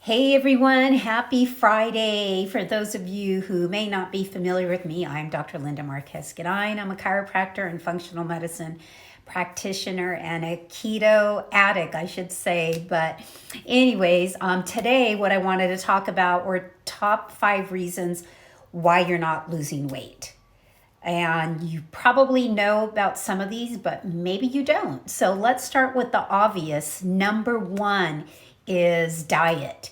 Hey everyone, happy Friday. For those of you who may not be familiar with me, I'm Dr. Linda Marquez Goodine. I'm a chiropractor and functional medicine practitioner and a keto addict, I should say. But, anyways, today what I wanted to talk about were top 5 reasons why you're not losing weight. And you probably know about some of these, but maybe you don't. So let's start with the obvious. Number one is diet.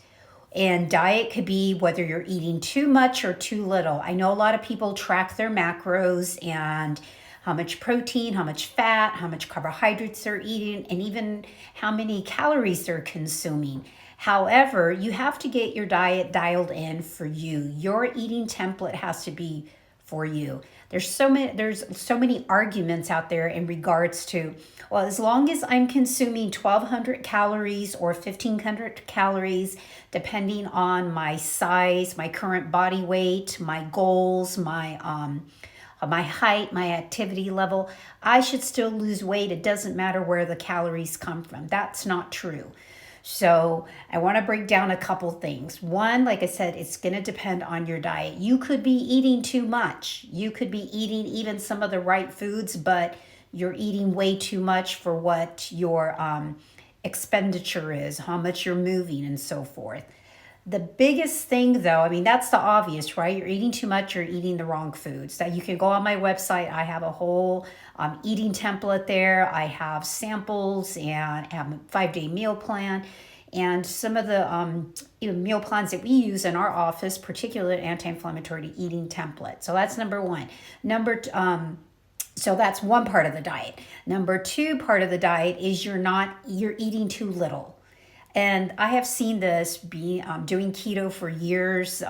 And diet could be whether you're eating too much or too little. I know a lot of people track their macros and how much protein, how much fat, how much carbohydrates they're eating, and even how many calories they're consuming. However, you have to get your diet dialed in for you. Your eating template has to be for you. There's so many arguments out there in regards to, well, as long as I'm consuming 1200 calories or 1500 calories depending on my size, my current body weight, my goals, my height, my activity level, I should still lose weight. It doesn't matter where the calories come from. That's not true. So I want to break down a couple things. One, like I said, it's going to depend on your diet. You could be eating too much. You could be eating even some of the right foods, but you're eating way too much for what your expenditure is, how much you're moving, and so forth. The biggest thing, though, I mean, that's the obvious, right? You're eating too much, you're eating the wrong foods. That you can go on my website. I have a whole eating template there. I have samples and have a 5-day meal plan. And some of the meal plans that we use in our office, particularly anti-inflammatory eating template. So that's number one. So that's one part of the diet. Number two part of the diet is you're eating too little. And I have seen this doing keto for years,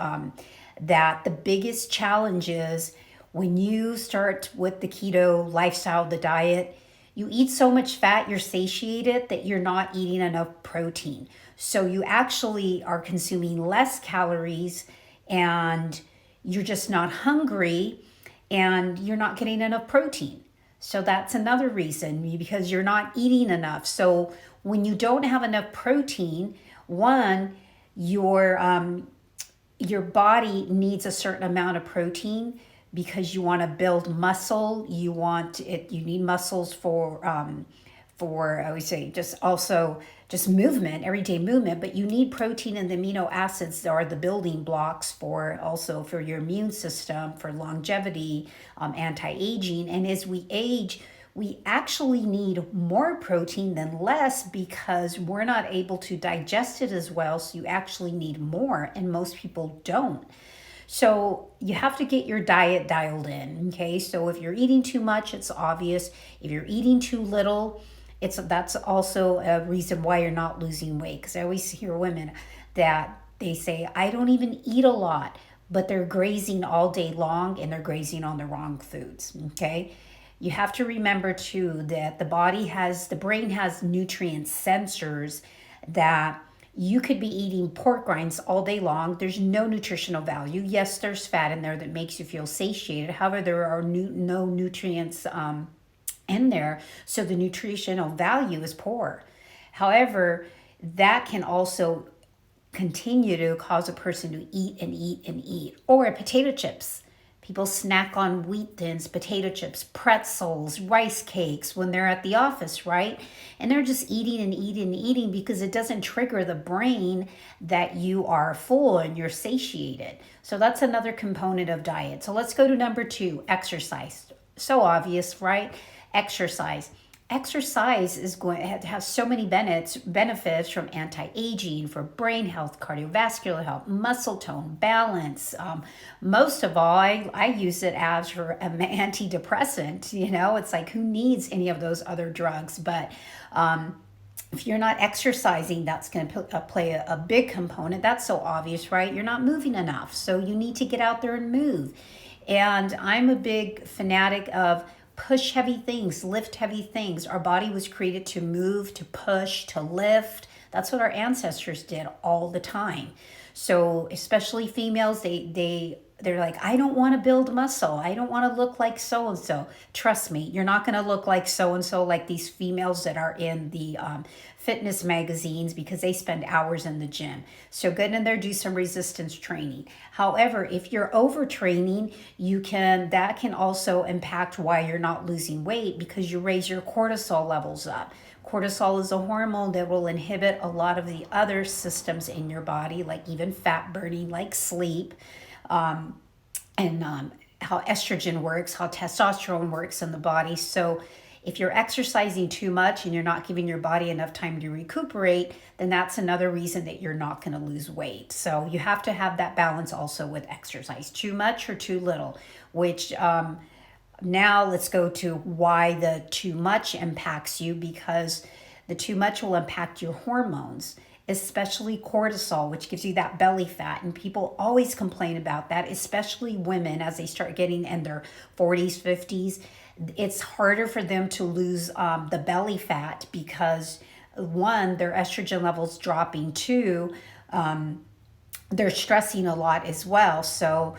that the biggest challenge is when you start with the keto lifestyle, the diet, you eat so much fat, you're satiated that you're not eating enough protein. So you actually are consuming less calories and you're just not hungry and you're not getting enough protein. So that's another reason, because you're not eating enough. So when you don't have enough protein, one, your body needs a certain amount of protein because you want to build muscle. You need muscles for I would say just movement, everyday movement, but you need protein, and the amino acids are the building blocks for your immune system, for longevity, anti-aging. And as we age, we actually need more protein than less because we're not able to digest it as well. So you actually need more, and most people don't. So you have to get your diet dialed in. Okay. So if you're eating too much, it's obvious. If you're eating too little, that's also a reason why you're not losing weight. Because I always hear women that they say, I don't even eat a lot, but they're grazing all day long and they're grazing on the wrong foods. Okay. You have to remember too that the brain has nutrient sensors that you could be eating pork rinds all day long. There's no nutritional value. Yes, there's fat in there that makes you feel satiated. However, there are no nutrients in there, so the nutritional value is poor. However, that can also continue to cause a person to eat and eat and eat. Or potato chips. People snack on wheat thins, potato chips, pretzels, rice cakes when they're at the office, right? And they're just eating and eating and eating because it doesn't trigger the brain that you are full and you're satiated. So that's another component of diet. So let's go to number two, exercise. So obvious, right? Exercise. Exercise is going to have so many benefits from anti-aging, for brain health, cardiovascular health, muscle tone, balance. Most of all, I use it as for an antidepressant. It's like, who needs any of those other drugs? But if you're not exercising, that's going to play a big component. That's so obvious, right? You're not moving enough. So you need to get out there and move. And I'm a big fanatic of push heavy things, lift heavy things. Our body was created to move, to push, to lift. That's what our ancestors did all the time. So especially females, they they're like, I don't want to build muscle. I don't want to look like so and so. Trust me, you're not going to look like so and so, like these females that are in the fitness magazines, because they spend hours in the gym. So get in there, do some resistance training. However, if you're overtraining, that can also impact why you're not losing weight, because you raise your cortisol levels up. Cortisol is a hormone that will inhibit a lot of the other systems in your body, like even fat burning, like sleep, and how estrogen works, how testosterone works in the body. So if you're exercising too much and you're not giving your body enough time to recuperate, then that's another reason that you're not going to lose weight. So you have to have that balance also with exercise, too much or too little, which now let's go to why the too much impacts you, because the too much will impact your hormones, especially cortisol, which gives you that belly fat. And people always complain about that, especially women as they start getting in their 40s, 50s. It's harder for them to lose the belly fat because, one, their estrogen levels dropping, two, they're stressing a lot as well. So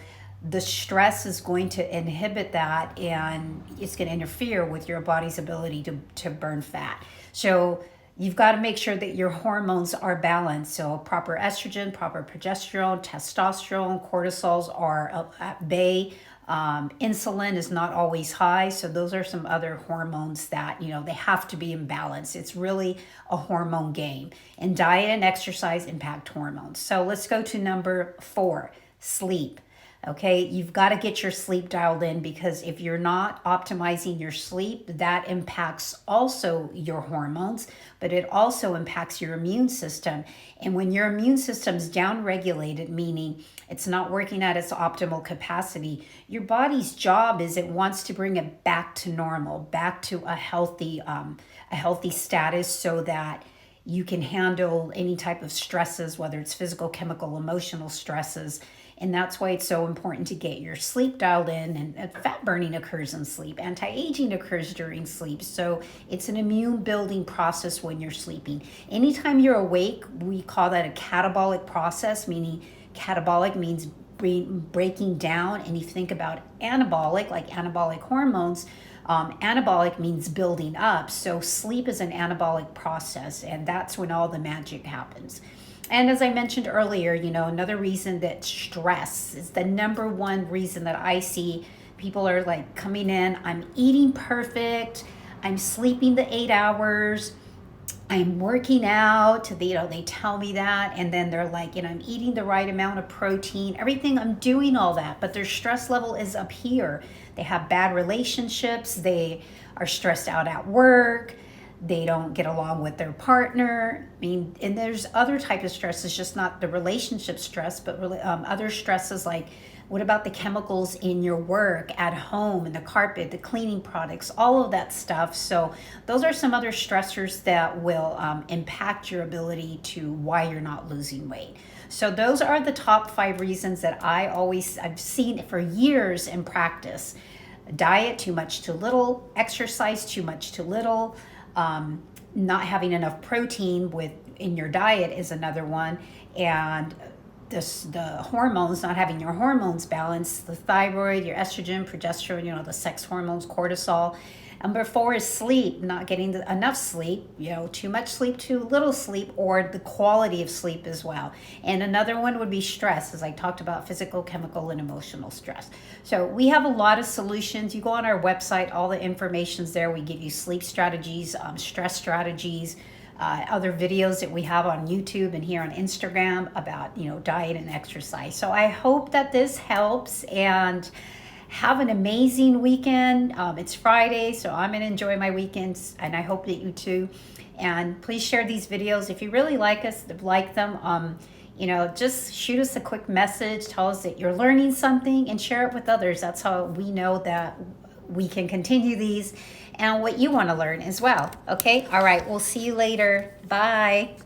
the stress is going to inhibit that, and it's going to interfere with your body's ability to burn fat. So you've got to make sure that your hormones are balanced. So proper estrogen, proper progesterone, testosterone, cortisols are at bay. Insulin is not always high. So those are some other hormones that, they have to be in balance. It's really a hormone game. And diet and exercise impact hormones. So let's go to number 4, sleep. Okay, you've got to get your sleep dialed in, because if you're not optimizing your sleep, that impacts also your hormones, but it also impacts your immune system. And when your immune system's downregulated, meaning it's not working at its optimal capacity, your body's job is it wants to bring it back to normal, back to a healthy status, so that you can handle any type of stresses, whether it's physical, chemical, emotional stresses. And that's why it's so important to get your sleep dialed in. And fat burning occurs in sleep. Anti-aging occurs during sleep. So it's an immune building process when you're sleeping. Anytime you're awake, we call that a catabolic process, meaning catabolic means breaking down. And if you think about anabolic, like anabolic hormones, anabolic means building up. So sleep is an anabolic process, and that's when all the magic happens. And as I mentioned earlier, another reason that stress is the number one reason that I see people are like coming in. I'm eating perfect. I'm sleeping the 8 hours. I'm working out. They tell me that. And then they're like, I'm eating the right amount of protein, everything. I'm doing all that. But their stress level is up here. They have bad relationships. They are stressed out at work. They don't get along with their partner. And there's other type of stress. It's just not the relationship stress, but really other stresses, like what about the chemicals in your work, at home, and the carpet, the cleaning products, all of that stuff. So those are some other stressors that will impact your ability to why you're not losing weight. So those are the top 5 reasons that I've seen for years in practice. Diet, too much, too little. Exercise, too much, too little. Not having enough protein in your diet is another one, and the hormones, not having your hormones balanced, the thyroid, your estrogen, progesterone, the sex hormones, cortisol. Number 4 is sleep, not getting enough sleep, too much sleep, too little sleep, or the quality of sleep as well. And another one would be stress, as I talked about, physical, chemical, and emotional stress. So we have a lot of solutions. You go on our website, all the information's there. We give you sleep strategies, stress strategies, other videos that we have on YouTube and here on Instagram about, diet and exercise. So I hope that this helps, and have an amazing weekend. It's Friday, so I'm going to enjoy my weekends, and I hope that you too. And please share these videos. If you really like us, like them, just shoot us a quick message. Tell us that you're learning something and share it with others. That's how we know that we can continue these and what you want to learn as well. Okay? All right. We'll see you later. Bye.